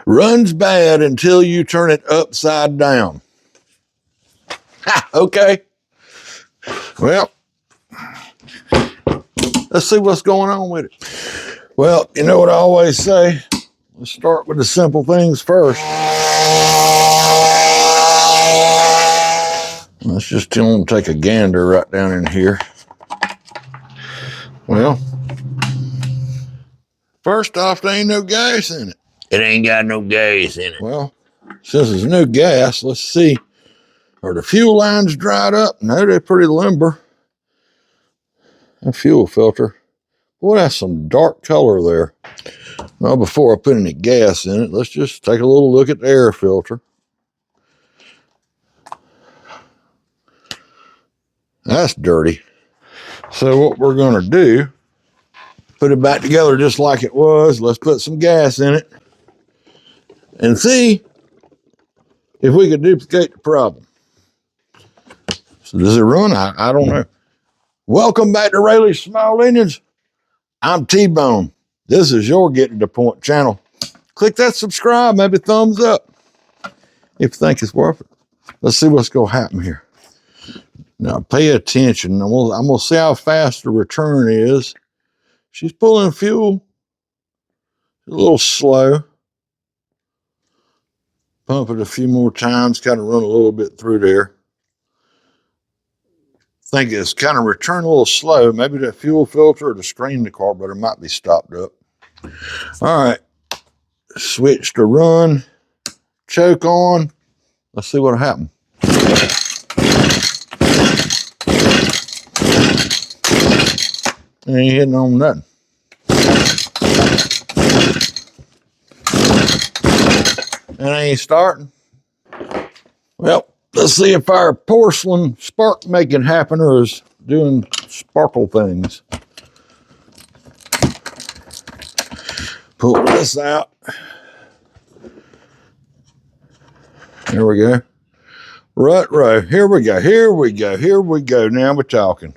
Runs bad until you turn it upside down. Ha, okay. Well, let's see what's going on with it. Well, you know what I always say? Let's start with the simple things first. Let's just take a gander right down in here. Well, first off, there ain't no gas in it. It ain't got no gas in it. Well, since there's no gas, let's see. Are the fuel lines dried up? No, they're pretty limber. A fuel filter. Boy, that's some dark color there. Well, before I put any gas in it, let's just take a little look at the air filter. That's dirty. So what we're going to do, put it back together just like it was. Let's put some gas in it and see if we could duplicate the problem. So does it run? I don't know. Welcome back to Rayleigh's Small Engines. I'm T-Bone. This is your Getting to the Point channel. Click that subscribe, maybe thumbs up if you think it's worth it. Let's see what's going to happen here. Now pay attention. I'm going to see how fast the return is. She's pulling fuel. A little slow. Pump it a few more times, kind of run a little bit through there. Think it's kind of returning a little slow. Maybe that fuel filter or the screen in the carburetor might be stopped up. All right, switch to run, choke on. Let's see what'll happen. Ain't hitting on nothing. And I ain't starting. Well, let's see if our porcelain spark making happener is doing sparkle things. Pull this out. There we go. Rut row. Here we go. Here we go. Here we go. Now we're talking.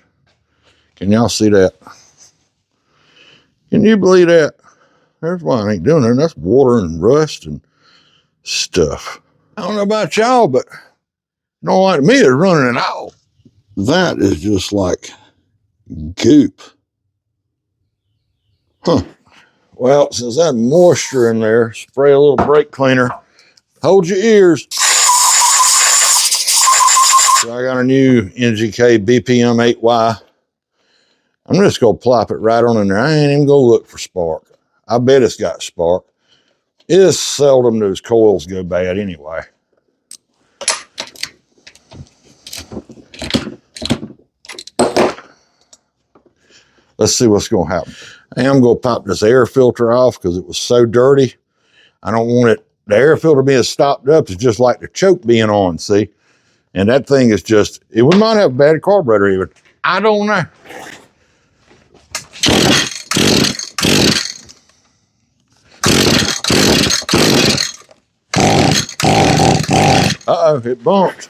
Can y'all see that? Can you believe that? There's why I ain't doing it. That's water and rust and stuff. I don't know about y'all, but no, like me, it's running it out. That is just like goop. Huh. Well, since that moisture in there, spray a little brake cleaner. Hold your ears. So I got a new NGK BPM 8Y. I'm just going to plop it right on in there. I ain't even going to look for spark. I bet it's got spark. It is seldom those coils go bad anyway. Let's see what's going to happen. I am going to pop this air filter off because it was so dirty. I don't want it, the air filter being stopped up is just like the choke being on, see? And that thing is just, it might have a bad carburetor even. I don't know. Uh-oh, it bumped.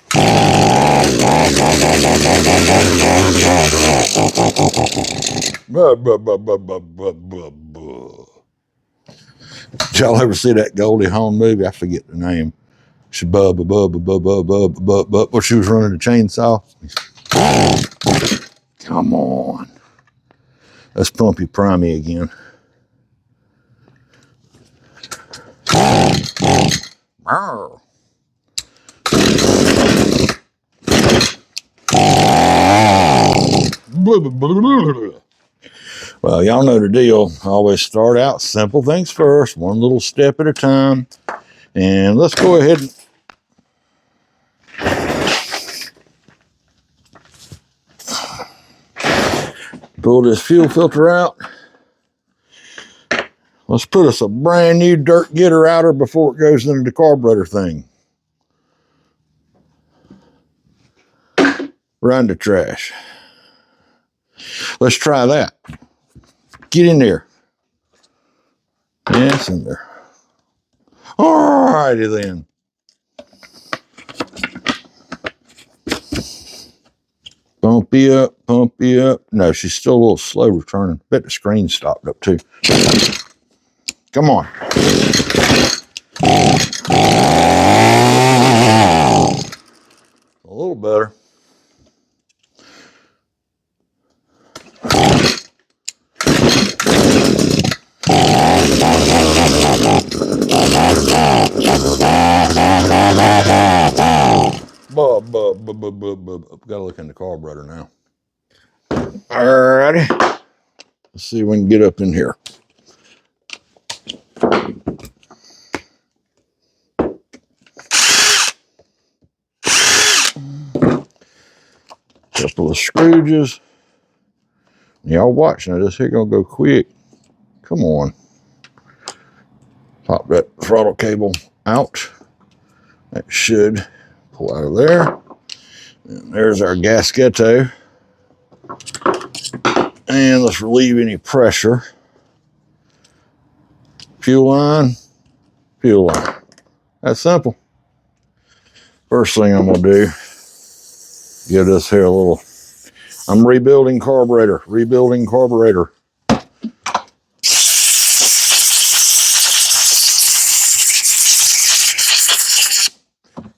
Did y'all ever see that Goldie Hawn movie? I forget the name. She where she was running the chainsaw. Come on. Let's pump you primey again. Well, y'all know the deal. Always start out simple things first, one little step at a time. And let's go ahead and pull this fuel filter out. Let's put us a brand new dirt getter outer before it goes into the carburetor thing. Run the trash. Let's try that. Get in there. Yeah, it's in there. All righty then. Pump you up, pump you up. No, she's still a little slow returning. Bet the screen stopped up too. Come on. Gotta look in the carburetor now. Alrighty. Let's see if we can get up in here. Couple of scrooges. Y'all watching it. This here gonna go quick. Come on. Pop that throttle cable out. That should pull out of there. And there's our gasketo. And let's relieve any pressure. Fuel line, fuel line. That's simple. First thing I'm gonna do, give this here a little, I'm rebuilding carburetor.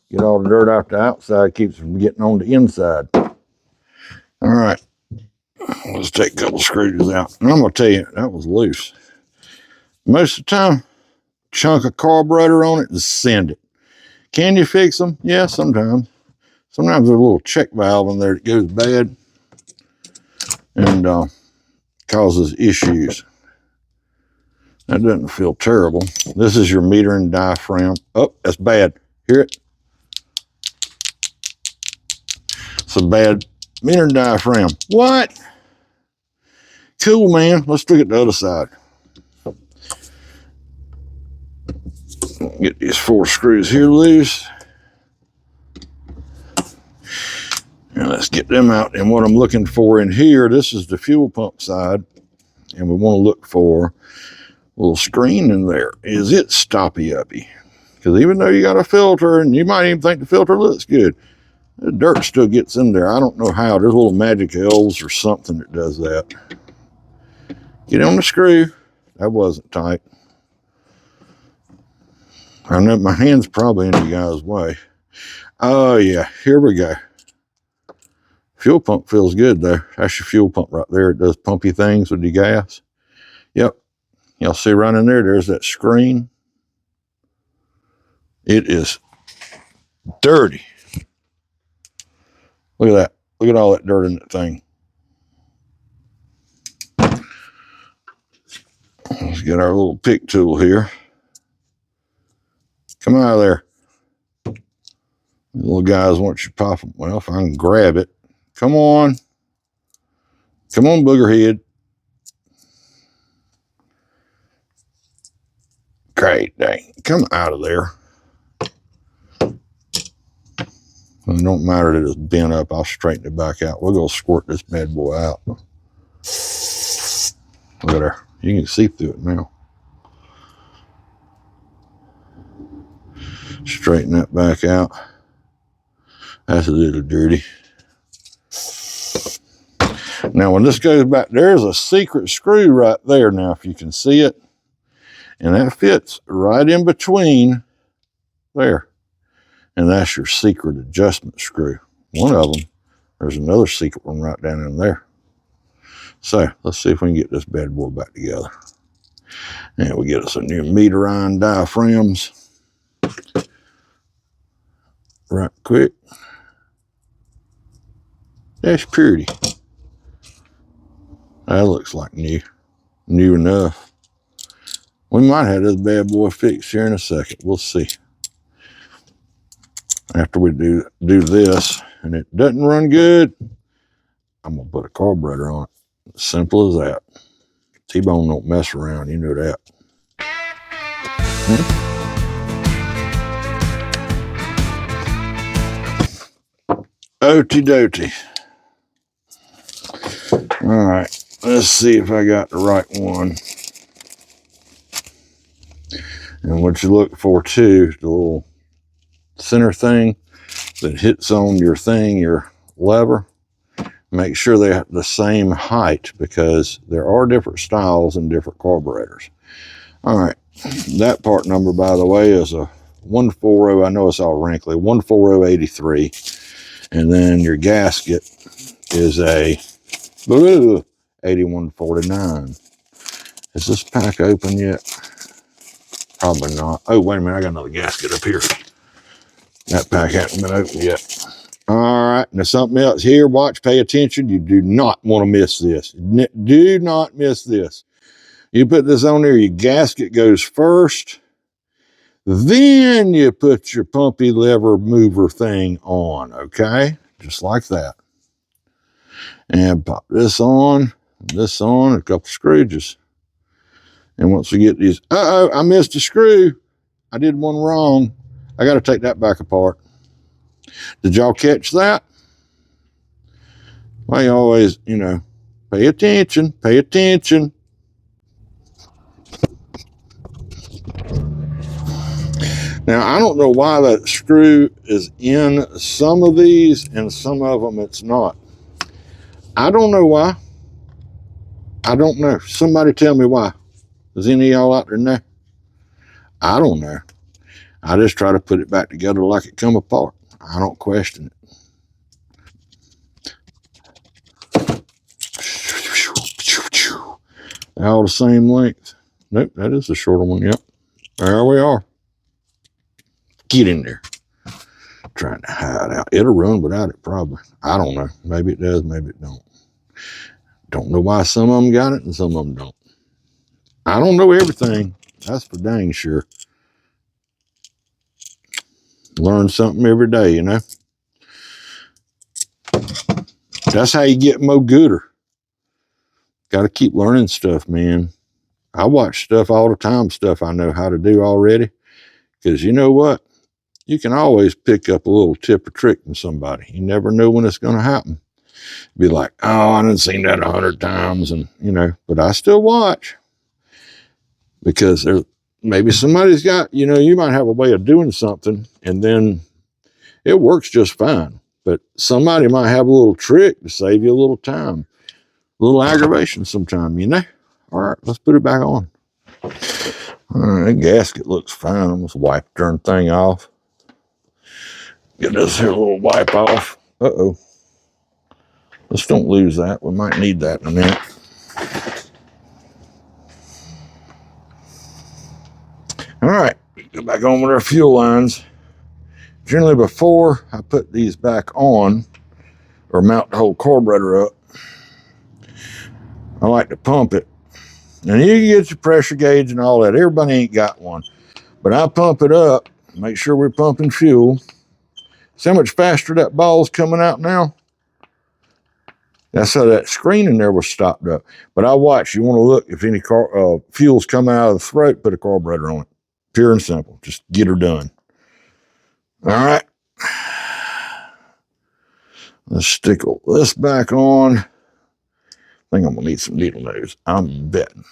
Get all the dirt out the outside, keeps from getting on the inside. All right, let's take a couple screws out. And I'm gonna tell you, that was loose. Most of the time, chunk of carburetor on it and send it. Can you fix them? Yeah, sometimes. Sometimes there's a little check valve in there that goes bad and causes issues. That doesn't feel terrible. This is your meter and diaphragm. Oh, that's bad. Hear it? It's a bad meter and diaphragm. What? Cool, man. Let's look at the other side. Get these 4 screws here loose. And let's get them out. And what I'm looking for in here, this is the fuel pump side. And we want to look for a little screen in there. Is it stoppy-uppy? Because even though you got a filter, and you might even think the filter looks good, the dirt still gets in there. I don't know how. There's little magic elves or something that does that. Get on the screw. That wasn't tight. I know my hand's probably in the guy's way. Oh, yeah. Here we go. Fuel pump feels good there. That's your fuel pump right there. It does pumpy things with the gas. Yep. Y'all see right in there, there's that screen. It is dirty. Look at that. Look at all that dirt in that thing. Let's get our little pick tool here. Come out of there. The little guys want you to pop them. Well, if I can grab it. Come on. Come on, boogerhead. Great dang. Come out of there. It don't matter that it's bent up. I'll straighten it back out. We're going to squirt this bad boy out. Look at her. You can see through it now. Straighten that back out. That's a little dirty. Now, when this goes back, there's a secret screw right there now, if you can see it. And that fits right in between there. And that's your secret adjustment screw. One of them, there's another secret one right down in there. So, let's see if we can get this bad boy back together. And we get us a new meter iron diaphragms. Right quick. That's pretty. That looks like new. New enough. We might have this bad boy fixed here in a second. We'll see. After we do this, and it doesn't run good, I'm going to put a carburetor on it. Simple as that. T-Bone don't mess around. You know that. Okie dokie. All right. Let's see if I got the right one. And what you look for too, the little center thing that hits on your thing, your lever, make sure they have the same height because there are different styles and different carburetors. All right. That part number, by the way, is a 140. I know it's all wrinkly. 14083. And then your gasket is a 8149. Is this pack open yet? Probably not. Oh, wait a minute. I got another gasket up here. That pack hasn't been opened yet. Now something else here, watch, pay attention. You do not want to miss this. Do not miss this. You put this on there, your gasket goes first. Then you put your pumpy lever mover thing on, okay? Just like that. And pop this on, a couple screws. And once we get these, I missed a screw. I did one wrong. I got to take that back apart. Did y'all catch that? Well, you always, you know, pay attention, pay attention. Now, I don't know why that screw is in some of these and some of them it's not. I don't know why. I don't know. Somebody tell me why. Does any of y'all out there know? I don't know. I just try to put it back together like it come apart. I don't question it. They're all the same length. Nope, that is the shorter one. Yep. There we are. Get in there. Trying to hide out. It'll run without it probably. I don't know. Maybe it does, maybe it don't. Don't know why some of them got it and some of them don't. I don't know everything. That's for dang sure. Learn something every day, you know. That's how you get more gooder. Got to keep learning stuff, man. I watch stuff all the time, stuff I know how to do already. Because you know what? You can always pick up a little tip or trick from somebody. You never know when it's going to happen. Be like, oh, I done seen that 100 times, and you know, but I still watch because there maybe somebody's got, you know, you might have a way of doing something and then it works just fine, but somebody might have a little trick to save you a little time, a little aggravation sometime, you know. All right, let's put it back on. All right, that gasket looks fine. I'm just wipe the darn thing off. Get this here little wipe off. Uh-oh. Let's don't lose that. We might need that in a minute. All right, go back on with our fuel lines. Generally before I put these back on or mount the whole carburetor up, I like to pump it. And you can get your pressure gauge and all that. Everybody ain't got one. But I pump it up, make sure we're pumping fuel. See how much faster that ball's coming out now? That's how that screen in there was stopped up. But I watch. You want to look if any fuel's coming out of the throat, put a carburetor on it. Pure and simple. Just get her done. All right. Let's stick this back on. I think I'm going to need some needle nose. I'm betting.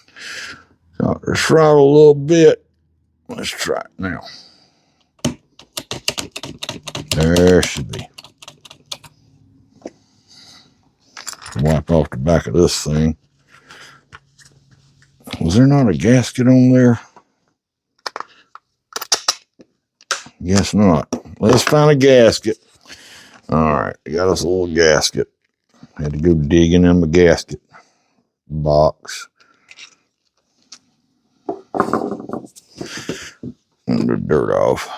So the throttle a little bit. Let's try it now. There should be. Wipe off the back of this thing. Was there not a gasket on there? Guess not. Let's find a gasket. All right, got us a little gasket. Had to go digging in my gasket box. And the dirt off.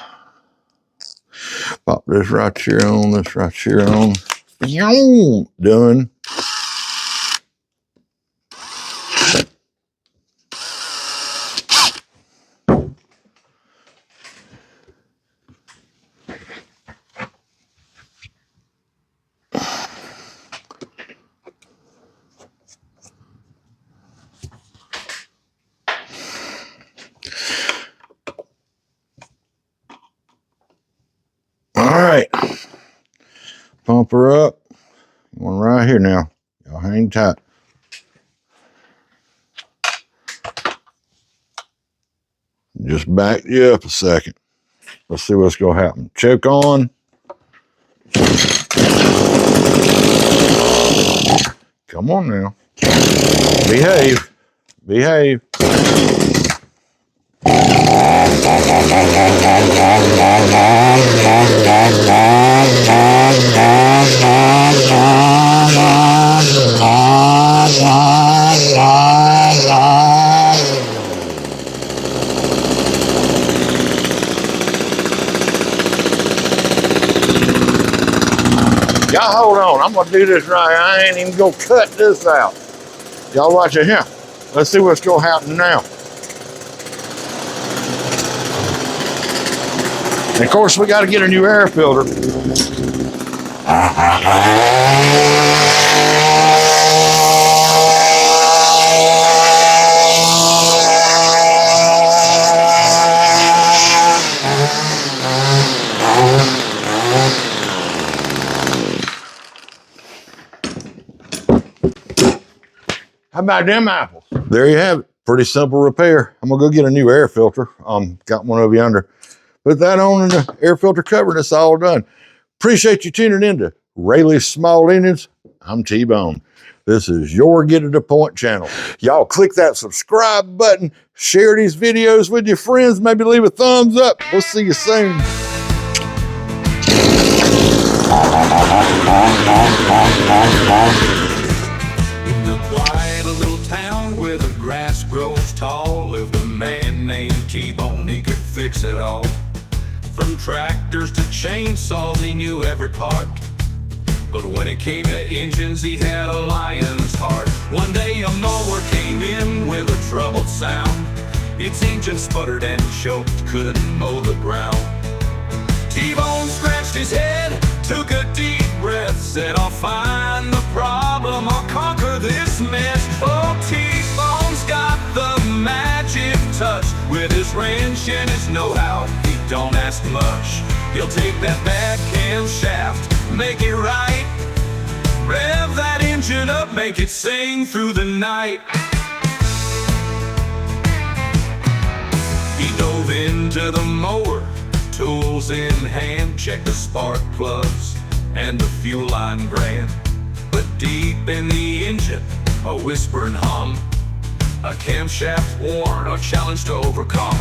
Pop this right here on, this right here on. Done. All right. Pump her up. One right here now. Y'all hang tight. Just back you up a second. Let's see what's going to happen. Choke on. Come on now. Behave. Behave. Y'all hold on, I'm gonna do this right. I ain't even gonna cut this out. Y'all watch it here. Let's see what's gonna happen now. And of course, we gotta get a new air filter. How about them apples? There you have it. Pretty simple repair. I'm gonna go get a new air filter. Got one over yonder. Put that on and the air filter cover and it's all done. Appreciate you tuning in to Rayleigh's Small Engines. I'm T-Bone. This is your Get to the Point channel. Y'all click that subscribe button, share these videos with your friends, maybe leave a thumbs up. We'll see you soon. In the quiet little town where the grass grows tall lived a man named T-Bone. He could fix it all. From tractors to chainsaws, he knew every part. But when it came to engines, he had a lion's heart. One day a mower came in with a troubled sound. Its engine sputtered and choked, couldn't mow the ground. T-Bone scratched his head, took a deep breath, said, I'll find the problem, I'll conquer this mess. Oh, T-Bone's got the magic touch. With his wrench and his know-how, he don't ask much. He'll take that back cam shaft, make it right, rev that engine up, make it sing through the night. He dove into the mower, tools in hand, checked the spark plugs and the fuel line ran. But deep in the engine, a whispering hum, a camshaft worn, a challenge to overcome.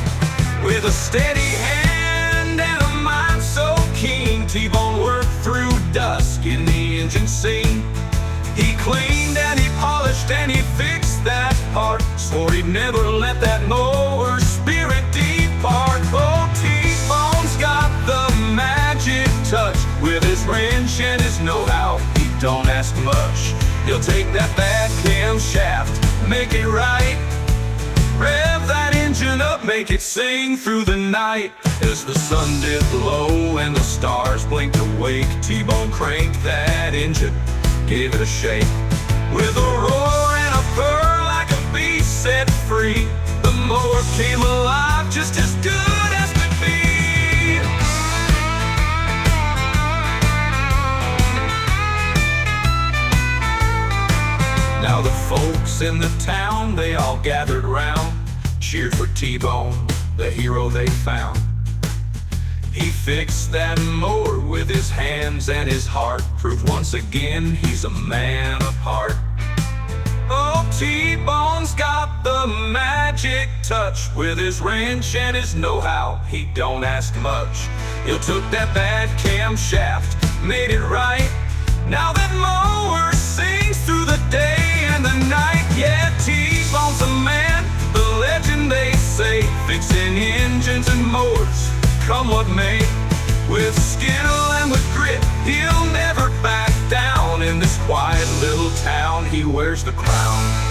With a steady hand and a mind so keen, T-Bone worked through dusk in the engine scene. He cleaned and he polished and he fixed that part, swore he'd never let that mower spirit depart. Oh, T-Bone's got the magic touch. With his wrench and his know-how, he don't ask much. He'll take that back cam shaft, make it right, rev that engine up, make it sing through the night. As the sun dipped low and the stars blinked awake, T-Bone cranked that engine, gave it a shake. With a roar and a purr like a beast set free, the mower came alive just as good as could be. Now the folks in the town, they all gathered round, cheered for T-Bone, the hero they found. He fixed that mower with his hands and his heart, proved once again he's a man of heart. Oh, T-Bone's got the magic touch. With his wrench and his know-how, he don't ask much. He'll took that bad cam shaft, made it right. Now that mower sings through the day and the night. Yeah, T-Bone's a man, the legend they say, fixing engines and motors, come what may. With skill and with grit, he'll never back down. In this quiet little town, he wears the crown.